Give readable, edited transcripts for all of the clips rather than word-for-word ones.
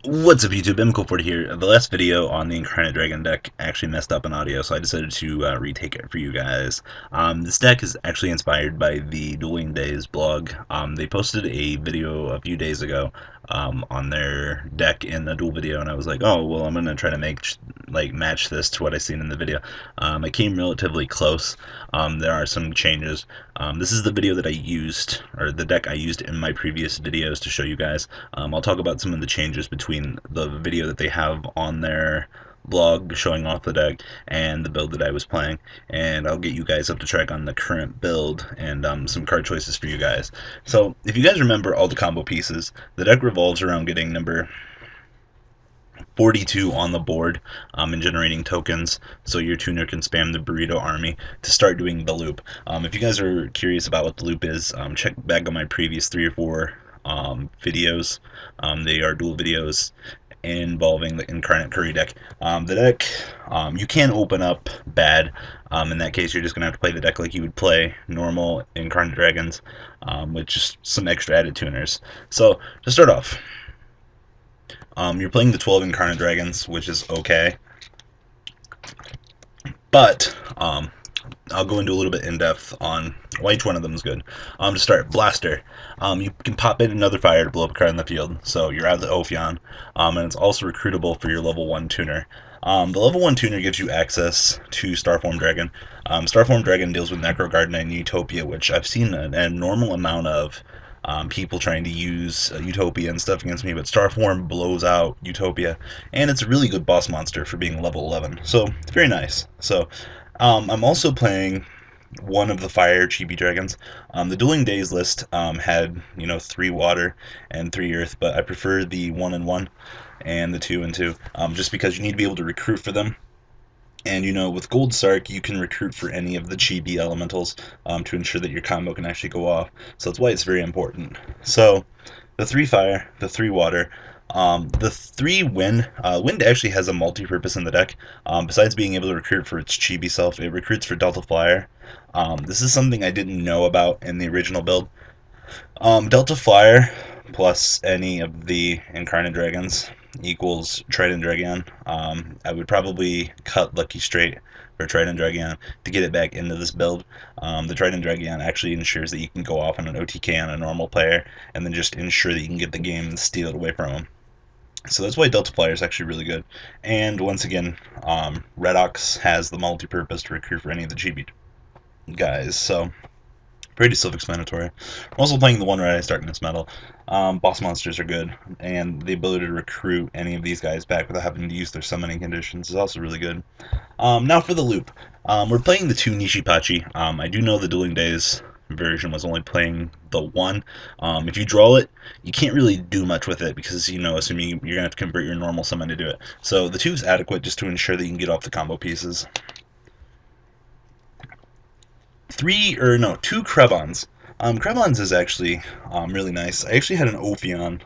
What's up YouTube, IncarnateKuri here. The last video on the Incarnate Dragon deck actually messed up in audio, so I decided to retake it for you guys. This deck is actually inspired by the Dueling Days blog. They posted a video a few days ago on their deck in a duel video, and I was like, oh, well, I'm going to try to match this to what I seen in the video. I came relatively close. There are some changes. This is the video that I used, or the deck I used in my previous videos to show you guys. I'll talk about some of the changes between the video that they have on their blog showing off the deck and the build that I was playing, and I'll get you guys up to track on the current build and some card choices for you guys. So if you guys remember all the combo pieces, the deck revolves around getting number 42 on the board and generating tokens so your tuner can spam the burrito army to start doing the loop. If you guys are curious about what the loop is, check back on my previous 3 or 4 videos. They are dual videos involving the IncarnateKuri deck. The deck, you can open up bad. In that case, you're just going to have to play the deck like you would play normal Incarnate Dragons with just some extra added tuners. So, to start off, you're playing the 12 Incarnate Dragons, which is okay. But, I'll go into a little bit in depth on why each one of them is good. To start, Blaster. You can pop in another fire to blow up a card in the field, so you're out of the Ophion. And it's also recruitable for your level 1 tuner. The level 1 tuner gives you access to Starform Dragon. Starform Dragon deals with Necro Garden and Utopia, which I've seen an abnormal amount of people trying to use Utopia and stuff against me, but Starform blows out Utopia, and it's a really good boss monster for being level 11, so it's very nice. So I'm also playing one of the fire chibi dragons. The Dueling Days list had 3 water and 3 earth, but I prefer the 1 and 1 and the 2 and 2, just because you need to be able to recruit for them. And with Gold Sark, you can recruit for any of the chibi elementals to ensure that your combo can actually go off. So that's why it's very important. So the 3 fire, the 3 water, the 3 wind. Wind actually has a multi-purpose in the deck. Besides being able to recruit for its chibi self, it recruits for Delta Flyer. This is something I didn't know about in the original build. Delta Flyer plus any of the Incarnate Dragons equals Trident Dragon. I would probably cut Lucky Straight for Trident Dragon to get it back into this build. The Trident Dragon actually ensures that you can go off on an OTK on a normal player, and then just ensure that you can get the game and steal it away from them. So that's why Delta Flyer is actually really good. And once again, Redox has the multi-purpose to recruit for any of the chibi guys. So pretty self-explanatory. I'm also playing the 1 Red Ice Darkness Metal. Boss monsters are good, and the ability to recruit any of these guys back without having to use their summoning conditions is also really good. Now for the loop. We're playing the 2 Nishipachi. I do know the Dueling Days version was only playing the 1. If you draw it, you can't really do much with it because, assuming you're going to have to convert your normal summon to do it. So the 2 is adequate just to ensure that you can get off the combo pieces. 2 Krebons. Krebons is actually really nice. I actually had an Ophion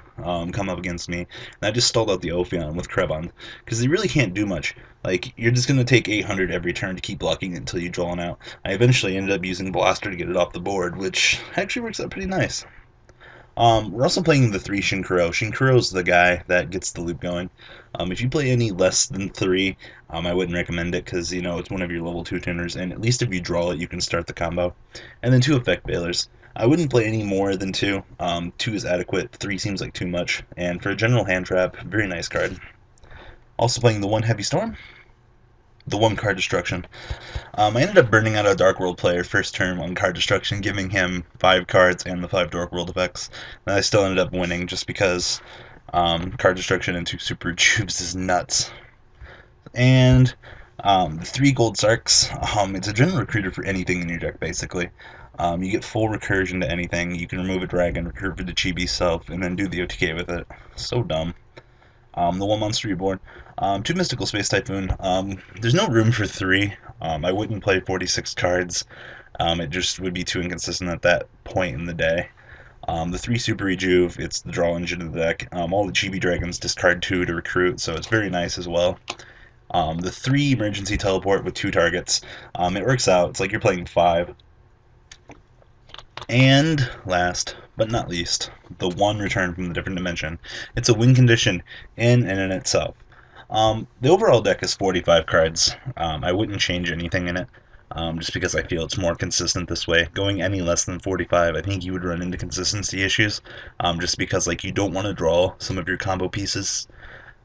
come up against me, and I just stalled out the Ophion with Krebon, because they really can't do much. Like, you're just going to take 800 every turn to keep blocking it until you draw it out. I eventually ended up using Blaster to get it off the board, which actually works out pretty nice. We're also playing the 3 Shinkuro. Shinkuro's the guy that gets the loop going. If you play any less than 3, I wouldn't recommend it because, it's one of your level 2 tuners, and at least if you draw it, you can start the combo. And then 2 Effect Veilers. I wouldn't play any more than 2. 2 is adequate, 3 seems like too much, and for a general hand trap, very nice card. Also playing the 1 Heavy Storm. The 1 Card Destruction. I ended up burning out a Dark World player first turn on Card Destruction, giving him 5 cards and the 5 Dark World effects. And I still ended up winning just because Card Destruction into Super Tubes is nuts. And the 3 Gold Sarks. It's a general recruiter for anything in your deck, basically. You get full recursion to anything. You can remove a dragon, recruit for the chibi self, and then do the OTK with it. So dumb. The 1 Monster Reborn. 2 Mystical Space Typhoon. There's no room for 3. I wouldn't play 46 cards. It just would be too inconsistent at that point in the day. The 3 Super Rejuve, it's the draw engine of the deck. All the chibi dragons discard 2 to recruit, so it's very nice as well. The 3 Emergency Teleport with 2 targets. It works out. It's like you're playing 5. And last but not least, the one return from the different dimension. It's a win condition in and in itself. The overall deck is 45 cards. I wouldn't change anything in it, just because I feel it's more consistent this way. Going any less than 45, I think you would run into consistency issues, just because like you don't want to draw some of your combo pieces.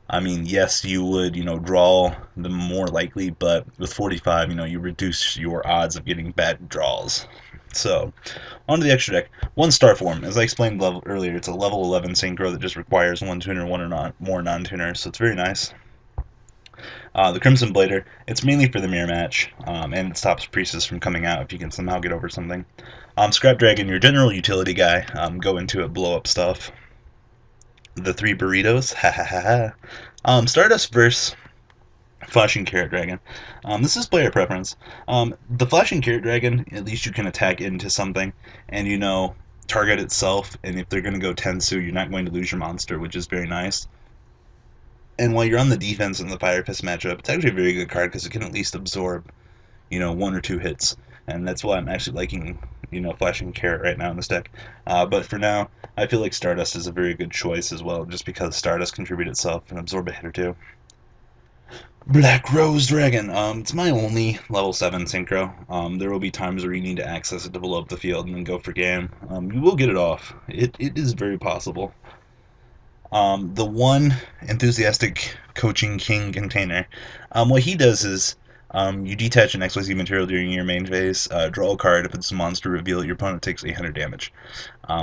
I mean, yes, you would, draw them more likely, but with 45, you reduce your odds of getting bad draws. So, onto the extra deck. One star form. As I explained earlier, it's a level 11 synchro that just requires one tuner, one or not, more non-tuners, so it's very nice. The Crimson Blader, it's mainly for the mirror match, and it stops Priestess from coming out if you can somehow get over something. Scrap Dragon, your general utility guy, go into it, blow up stuff. The 3 burritos, ha ha ha ha. Stardust versus Flashing Carrot Dragon. This is player preference. The Flashing Carrot Dragon, at least you can attack into something, and target itself, and if they're going to go Tensu, you're not going to lose your monster, which is very nice. And while you're on the defense in the Fire Fist matchup, it's actually a very good card because it can at least absorb, 1 or 2 hits. And that's why I'm actually liking, Flashing Carrot right now in this deck. But for now, I feel like Stardust is a very good choice as well, just because Stardust contribute itself and absorb a hit or 2. Black Rose Dragon. It's my only level 7 synchro. There will be times where you need to access it to blow up the field and then go for game. You will get it off. It is very possible. The one enthusiastic coaching king container. What he does is you detach an XYZ material during your main phase, draw a card. If it's a monster, reveal it. Your opponent takes 800 damage.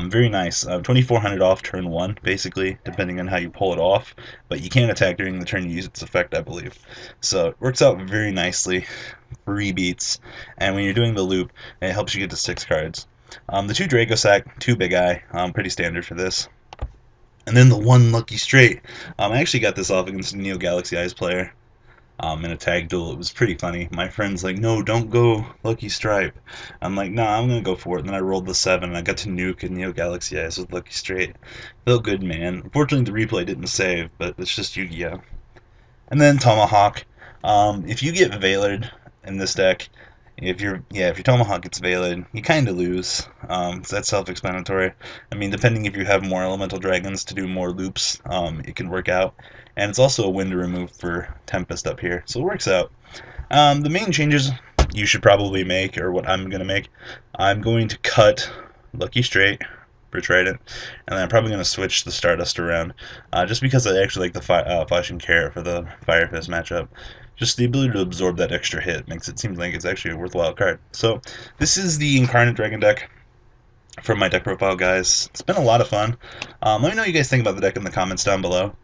Very nice. 2400 off turn 1, basically, depending on how you pull it off. But you can't attack during the turn you use its effect, I believe. So it works out very nicely. Free beats. And when you're doing the loop, it helps you get to 6 cards. The 2 Dragosack, 2 Big Eye, pretty standard for this. And then the 1 Lucky Straight. I actually got this off against a Neo Galaxy Eyes player in a tag duel. It was pretty funny. My friend's like, no, don't go Lucky Stripe. I'm like, nah, I'm going to go for it. And then I rolled the 7, and I got to nuke in Neo Galaxy Eyes with Lucky Straight. Felt good, man. Unfortunately, the replay didn't save, but it's just Yu-Gi-Oh! And then Tomahawk. If you get Veilered in this deck, if your Tomahawk gets Veiled, you kind of lose. So that's self-explanatory. I mean, depending if you have more Elemental Dragons to do more loops, it can work out. And it's also a win to remove for Tempest up here, so it works out. The main changes you should probably make, or what I'm going to make, I'm going to cut Lucky Straight for Trident, and then I'm probably going to switch the Stardust around, just because I actually like the Flashing Carrot for the Fire Fist matchup. Just the ability to absorb that extra hit makes it seem like it's actually a worthwhile card. So this is the Incarnate Dragon deck from my deck profile, guys. It's been a lot of fun. Let me know what you guys think about the deck in the comments down below.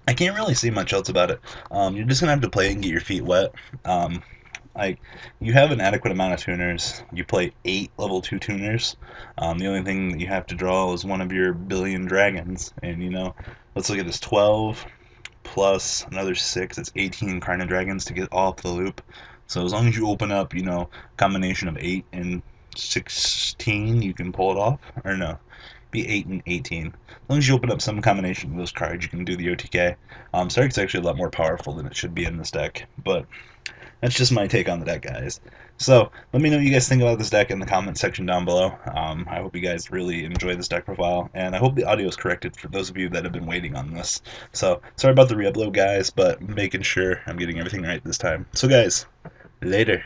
I can't really say much else about it. You're just gonna have to play it and get your feet wet. You have an adequate amount of tuners. You play 8 level 2 tuners. The only thing that you have to draw is one of your billion dragons. And let's look at this: 12 plus another 6. It's 18 Incarnate Dragons to get off the loop. So as long as you open up, a combination of 8 and 16, you can pull it off. Or no, be 8 and 18. As long as you open up some combination of those cards, you can do the OTK. Stark's actually a lot more powerful than it should be in this deck, but that's just my take on the deck, guys. So let me know what you guys think about this deck in the comment section down below. I hope you guys really enjoy this deck profile, and I hope the audio is corrected for those of you that have been waiting on this. So sorry about the re-upload, guys, but making sure I'm getting everything right this time. So guys, later.